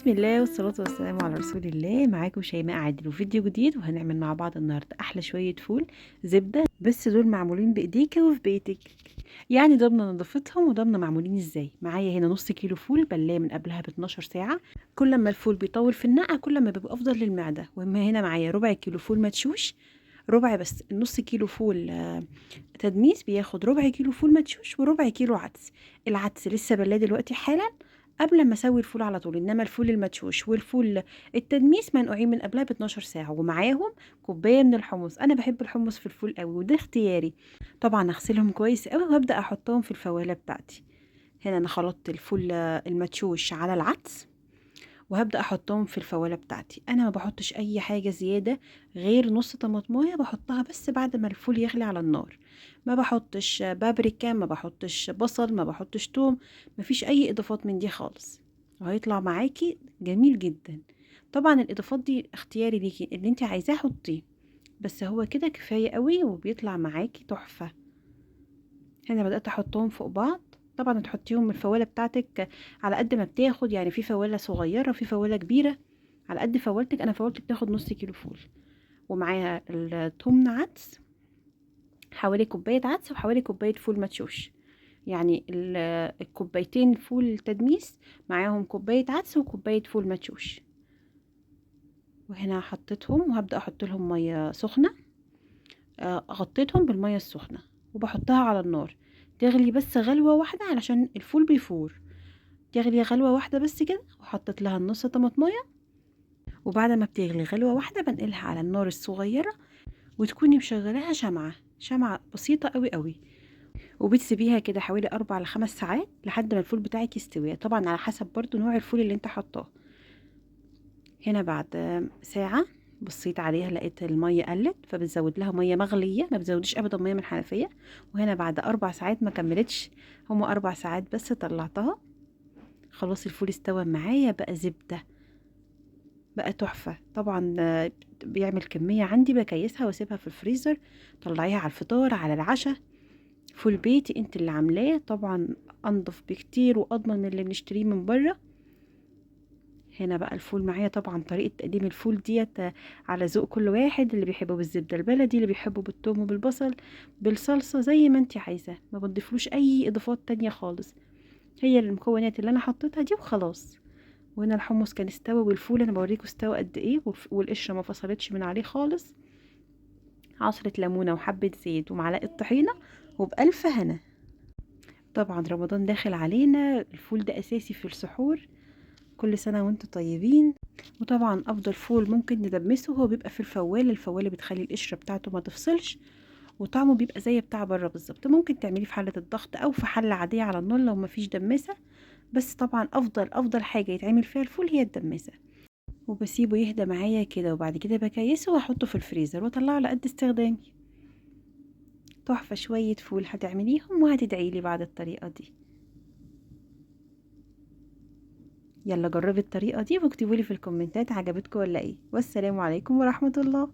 بسم الله والصلاة والسلام على رسول الله. معاكم شيماء عادل وفيديو جديد، وهنعمل مع بعض النهاردة أحلى شوية فول زبدة، بس دول معمولين بإيديك وفي بيتك، يعني ضمن نظافتهم وضمن معمولين ازاي. معايا هنا نص كيلو فول بلاه من قبلها ب 12 ساعة. كل ما الفول بيطول في النقع كل ما بيبقى أفضل للمعدة. وما هنا معايا ربع كيلو فول مدشوش، ربع بس. النص كيلو فول تدميس بياخد ربع كيلو فول مدشوش وربع كيلو عدس. العدس لسه بلاه دلوقتي حالا قبل ما اسوي الفول على طول، انما الفول المدشوش والفول التدميس منقوعين من قبلها ب 12 ساعه. ومعاهم كوبايه من الحمص، انا بحب الحمص في الفول قوي وده اختياري. طبعا اغسلهم كويس قوي وهبدا احطهم في الفواله بتاعتي. هنا انا خلطت الفول المدشوش على العدس وهبدا احطهم في الفواله بتاعتي. انا ما بحطش اي حاجه زياده غير نص طماطمايه بحطها بس بعد ما الفول يغلي على النار. ما بحطش بابريكا، ما بحطش بصل، ما بحطش توم، ما فيش اي اضافات من دي خالص. وهيطلع معاكي جميل جدا. طبعا الاضافات دي اختياري ليكي، اللي انت عايزاه حطيه، بس هو كده كفايه قوي وبيطلع معاكي تحفه. هنا بدأت احطهم فوق بعض. طبعا تحطيهم من الفوالة بتاعتك على قد ما بتاخد، يعني في فوالة صغيرة في فوالة كبيرة، على قد فوالتك. انا فوالتي بتاخد نص كيلو فول، ومعايا التمن عدس، حوالي كوباية عدس وحوالي كوباية فول مدشوش. يعني الكوبايتين فول تدميس معاهم كوباية عدس وكوباية فول مدشوش. وهنا حطيتهم وهبدأ احط لهم مية سخنة. غطيتهم بالمية السخنة وبحطها على النار تغلي بس غلوة واحدة علشان الفول بيفور. تغلي غلوة واحدة بس كده، وحطيت لها النص طماطمية. وبعد ما بتغلي غلوة واحدة بنقلها على النار الصغيرة، وتكوني مشغلاها شمعة بسيطة قوي قوي، وبتسيبيها كده حوالي 4 ل5 ساعات لحد ما الفول بتاعك يستوي، طبعا على حسب برضو نوع الفول اللي انت حطاه. هنا بعد ساعة بصيت عليها لقيت المية قلت، فبتزود لها مية مغلية، ما بتزوديش ابدا مية من الحنفية. وهنا بعد 4 ساعات ما كملتش، هما 4 ساعات بس، طلعتها خلاص الفول استوى معايا بقى زبدة، بقى تحفة. طبعا بيعمل كمية عندي بكيسها واسيبها في الفريزر. طلعيها على الفطار على العشاء. فول بيتي انت اللي عاملاه، طبعا انضف بكتير واضمن من اللي بنشتريه من بره. هنا بقى الفول معايا. طبعا طريقة تقديم الفول ديت على ذوق كل واحد، اللي بيحبه بالزبدة البلدي، اللي بيحبه بالثوم وبالبصل بالصلصة، زي ما انت عايزة. ما بضيفلوش اي اضافات تانية خالص، هي المكونات اللي انا حطيتها دي وخلاص. وهنا الحمص كان استوى، والفول انا بوريكم استوى قد ايه، والقشرة ما فصلتش من عليه خالص. عصرة ليمونة وحبة زيت ومعلقة طحينة وبألف هنا. طبعا رمضان داخل علينا، الفول ده اساسي في السحور. كل سنة وانتم طيبين. وطبعا افضل فول ممكن ندمسه هو بيبقى في الفوالة بتخلي القشرة بتاعته ما تفصلش، وطعمه بيبقى زي بتاع بره بالظبط. ممكن تعمليه في حلة الضغط او في حلة عادية على النار لو مفيش دماسة، بس طبعا افضل حاجة يتعمل فيها الفول هي الدماسة. وبسيبه يهدى معايا كده، وبعد كده بكيسه واحطه في الفريزر واطلعه على قد استخدامي. تحفة شوية فول هتعمليهم وهتدعيلي بعد الطريقة دي. يلا جربي الطريقة دي واكتبولي في الكومنتات عجبتكم ولا ايه. والسلام عليكم ورحمة الله.